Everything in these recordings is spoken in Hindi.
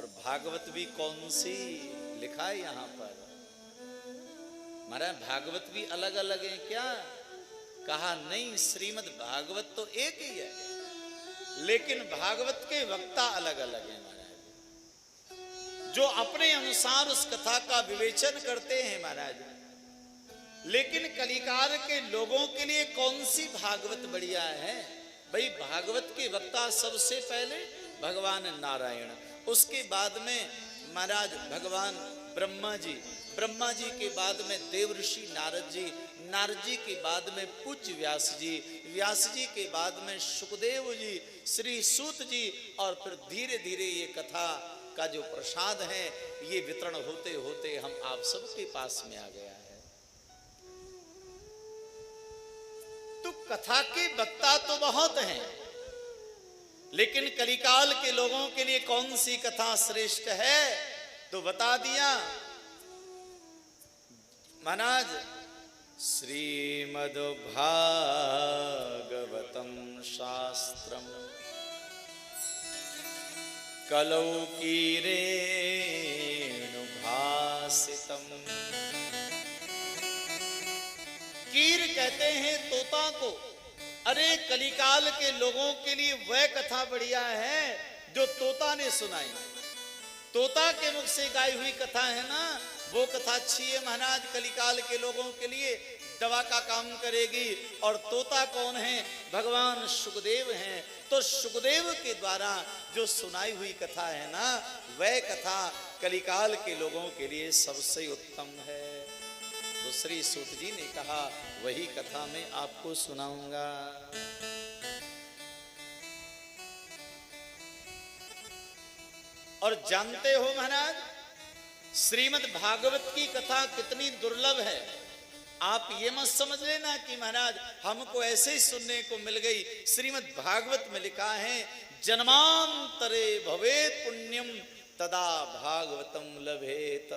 और भागवत भी कौन सी लिखा है यहां पर। महाराज भागवत भी अलग अलग है क्या? कहा नहीं, श्रीमद् भागवत तो एक ही है, लेकिन भागवत के वक्ता अलग अलग हैं महाराज, जो अपने अनुसार उस कथा का विवेचन करते हैं महाराज। लेकिन कलिकाल के लोगों के लिए कौन सी भागवत बढ़िया है? भाई भागवत के वक्ता सबसे पहले भगवान नारायण, उसके बाद में महाराज भगवान ब्रह्मा जी, ब्रह्मा जी के बाद में देवऋषि नारद जी, नारद जी के बाद में पूज्य व्यास जी, व्यास जी के बाद में सुखदेव जी, श्री सूत जी, और फिर धीरे धीरे ये कथा का जो प्रसाद है ये वितरण होते होते हम आप सबके पास में आ गया है। तो कथा के वक्ता तो बहुत हैं, लेकिन कलिकाल के लोगों के लिए कौन सी कथा श्रेष्ठ है तो बता दिया महाराज। श्रीमद् भागवतम शास्त्रम कलौकीरेणु भासितम। कीर कहते हैं तोता को। अरे कलिकाल के लोगों के लिए वह कथा बढ़िया है जो तोता ने सुनाई, तोता के मुख से गाई हुई कथा है ना, वो कथा अच्छी है महाराज। कलिकाल के लोगों के लिए दवा का काम करेगी। और तोता कौन है? भगवान सुखदेव हैं। तो सुखदेव के द्वारा जो सुनाई हुई कथा है ना, वह कथा कलिकाल के लोगों के लिए सबसे उत्तम है। तो श्री सूत जी ने कहा वही कथा मैं आपको सुनाऊंगा। और जानते हो महाराज, श्रीमद् भागवत की कथा कितनी दुर्लभ है। आप ये मत समझ लेना कि महाराज हमको ऐसे ही सुनने को मिल गई। श्रीमद् भागवत में लिखा है जन्मांतरे भवेत् पुण्यम तदा भागवतम लभेत।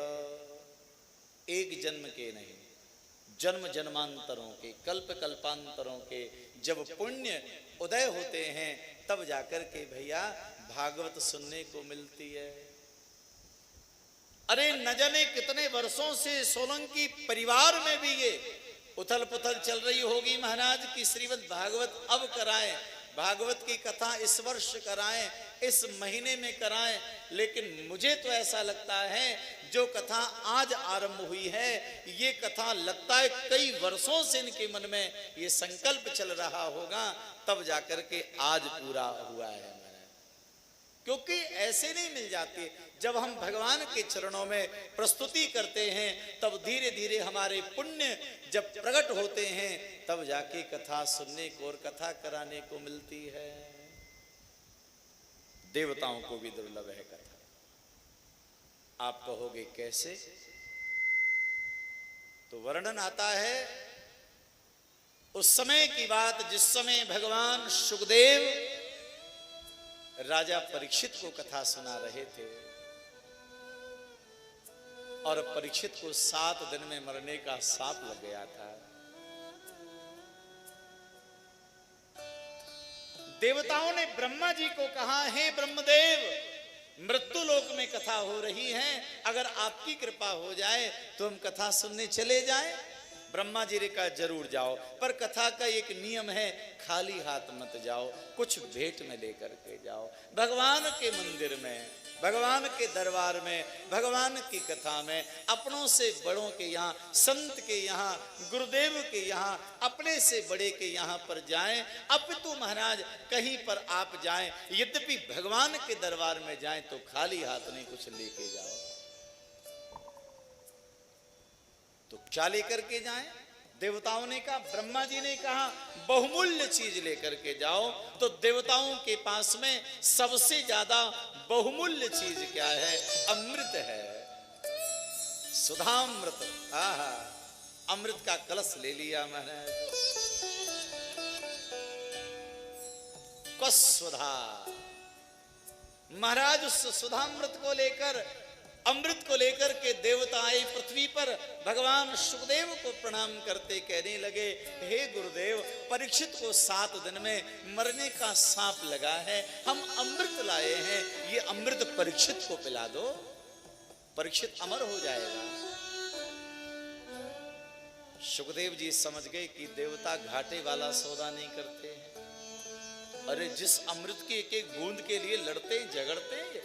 एक जन्म के नहीं, जन्म जन्मांतरों के, कल्प कल्पांतरों के जब पुण्य उदय होते हैं तब जाकर के भैया भागवत सुनने को मिलती है। अरे न जाने कितने वर्षों से सोलंकी परिवार में भी ये उथल पुथल चल रही होगी महाराज की श्रीमद् भागवत अब कराएं, भागवत की कथा इस वर्ष कराएं, इस महीने में कराएं। लेकिन मुझे तो ऐसा लगता है जो कथा आज आरंभ हुई है, ये कथा लगता है कई वर्षों से इनके मन में ये संकल्प चल रहा होगा, तब जाकर के आज पूरा हुआ है महाराज। क्योंकि ऐसे नहीं मिल जाती। जब हम भगवान के चरणों में प्रस्तुति करते हैं तब धीरे धीरे हमारे पुण्य जब प्रकट होते हैं तब जाके कथा सुनने को और कथा कराने को मिलती है। देवताओं को भी दुर्लभ है कथा। आप कहोगे कैसे? तो वर्णन आता है उस समय की बात जिस समय भगवान सुखदेव राजा परीक्षित को कथा सुना रहे थे और परीक्षित को 7 दिन में मरने का शाप लग गया था। देवताओं ने ब्रह्मा जी को कहा, हे ब्रह्मदेव, मृत्यु लोक में कथा हो रही है, अगर आपकी कृपा हो जाए तो हम कथा सुनने चले जाएं। ब्रह्मा जी ने कहा जरूर जाओ, पर कथा का एक नियम है, खाली हाथ मत जाओ, कुछ भेंट में लेकर के जाओ। भगवान के मंदिर में, भगवान के दरबार में, भगवान की कथा में अपनों से बड़ों के यहाँ, संत के यहाँ, गुरुदेव के यहाँ, अपने से बड़े के यहाँ पर जाएं। अब तो महाराज कहीं पर आप जाएं, यद्यपि भगवान के दरबार में जाएं तो खाली हाथ नहीं, कुछ लेके जाओ। तो क्या लेकर के जाएं? देवताओं ने कहा, ब्रह्मा जी ने कहा बहुमूल्य चीज लेकर के जाओ। तो देवताओं के पास में सबसे ज्यादा बहुमूल्य चीज क्या है? अमृत है, सुधामृत। आहा, अमृत का कलश ले लिया महाराज। सुधा महाराज उस सुधामृत को लेकर, अमृत को लेकर के देवता आए पृथ्वी पर। भगवान सुखदेव को प्रणाम करते कहने लगे, हे गुरुदेव, परीक्षित को 7 दिन में मरने का सांप लगा है, हम अमृत लाए हैं, ये अमृत परीक्षित को पिला दो, परीक्षित अमर हो जाएगा। सुखदेव जी समझ गए कि देवता घाटे वाला सौदा नहीं करते हैं। अरे जिस अमृत के एक एक बूंद के लिए लड़ते हैं, झगड़ते हैं,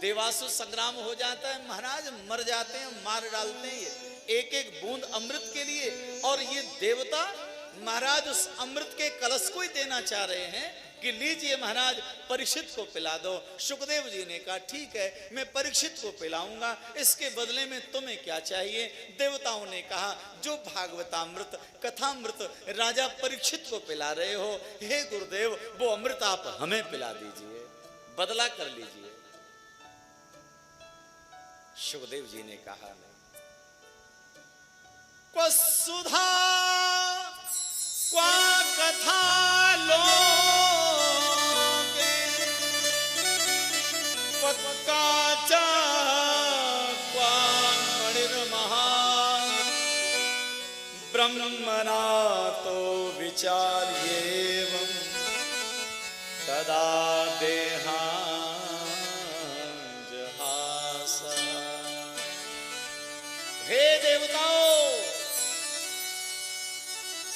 देवासुर संग्राम हो जाता है महाराज, मर जाते हैं, मार डालते हैं एक एक बूंद अमृत के लिए, और ये देवता महाराज उस अमृत के कलश को ही देना चाह रहे हैं कि लीजिए महाराज परीक्षित को पिला दो। सुखदेव जी ने कहा ठीक है, मैं परीक्षित को पिलाऊंगा, इसके बदले में तुम्हें क्या चाहिए? देवताओं ने कहा जो भागवतामृत कथामृत राजा परीक्षित को पिला रहे हो, हे गुरुदेव वो अमृत आप हमें पिला दीजिए, बदला कर लीजिए। सुखदेव जी ने कहा को सुधा क्वा कथा लोगे काचा क्वा मणिर्महा ब्रह्मणा तो विचार्येवं तदा देहांजहास। हे देवताओं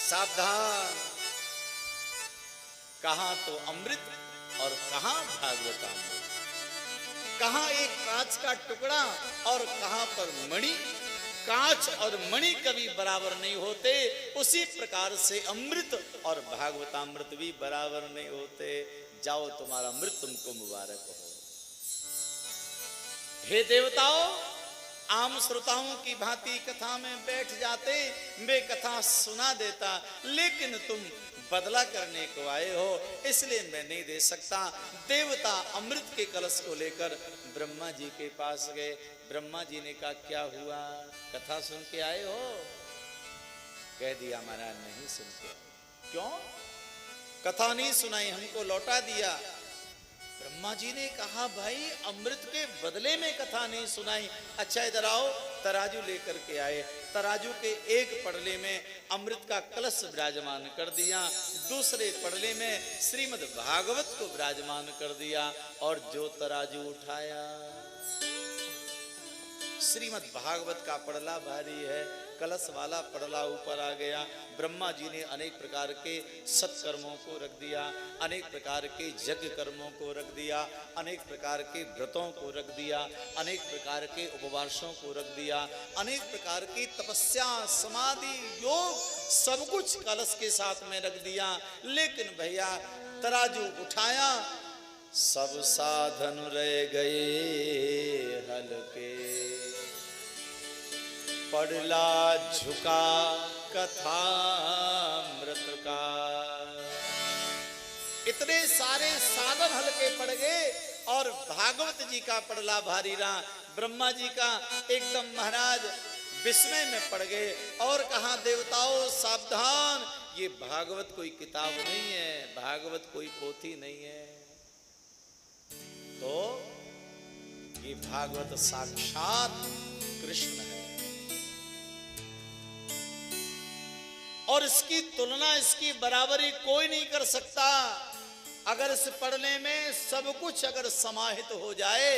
सावधान, कहां तो अमृत और कहां भागवतामृत, कहां एक कांच का टुकड़ा और कहां पर मणि। कांच और मणि कभी बराबर नहीं होते, उसी प्रकार से अमृत और भागवतामृत भी बराबर नहीं होते। जाओ तुम्हारा अमृत तुमको मुबारक हो। हे देवताओं, आम श्रोताओं की भांति कथा में बैठ जाते, मैं कथा सुना देता, लेकिन तुम बदला करने को आए हो इसलिए मैं नहीं दे सकता। देवता अमृत के कलश को लेकर ब्रह्मा जी के पास गए। ब्रह्मा जी ने कहा क्या हुआ, कथा सुन के आए हो? कह दिया महाराज नहीं सुन के। क्यों? कथा नहीं सुनाई, हमको लौटा दिया। ब्रह्मा जी ने कहा भाई अमृत के बदले में कथा नहीं सुनाई, अच्छा इधर आओ। तराजू लेकर के आए, तराजू के एक पड़ले में अमृत का कलश विराजमान कर दिया, दूसरे पड़ले में श्रीमद् भागवत को विराजमान कर दिया, और जो तराजू उठाया श्रीमद् भागवत का पड़ला भारी है, कलश वाला पड़ला ऊपर आ गया। ब्रह्मा जी ने अनेक प्रकार के सत्कर्मों को रख दिया, अनेक प्रकार के यज्ञ कर्मों को रख दिया, अनेक प्रकार के व्रतों को रख दिया, अनेक प्रकार के उपवासों को रख दिया, अनेक प्रकार की तपस्या समाधि योग सब कुछ कलश के साथ में रख दिया। लेकिन भैया तराजू उठाया, सब साधन रह गए हल्के, पड़ला झुका कथामृत का। इतने सारे साधन हल्के पड़ गए और भागवत जी का पड़ला भारी रहा। ब्रह्मा जी का एकदम महाराज विस्मय में पड़ गए और कहा देवताओं सावधान, ये भागवत कोई किताब नहीं है, भागवत कोई पोथी नहीं है, तो ये भागवत साक्षात कृष्ण है। और इसकी तुलना, इसकी बराबरी कोई नहीं कर सकता। अगर इस पढ़ने में सब कुछ अगर समाहित हो जाए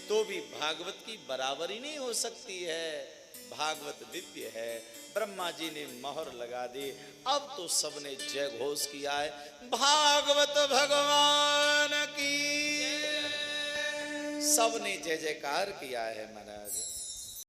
तो भी भागवत की बराबरी नहीं हो सकती है। भागवत दिव्य है। ब्रह्मा जी ने मोहर लगा दी। अब तो सबने जय घोष किया है, भागवत भगवान की। सबने जय जयकार किया है महाराज।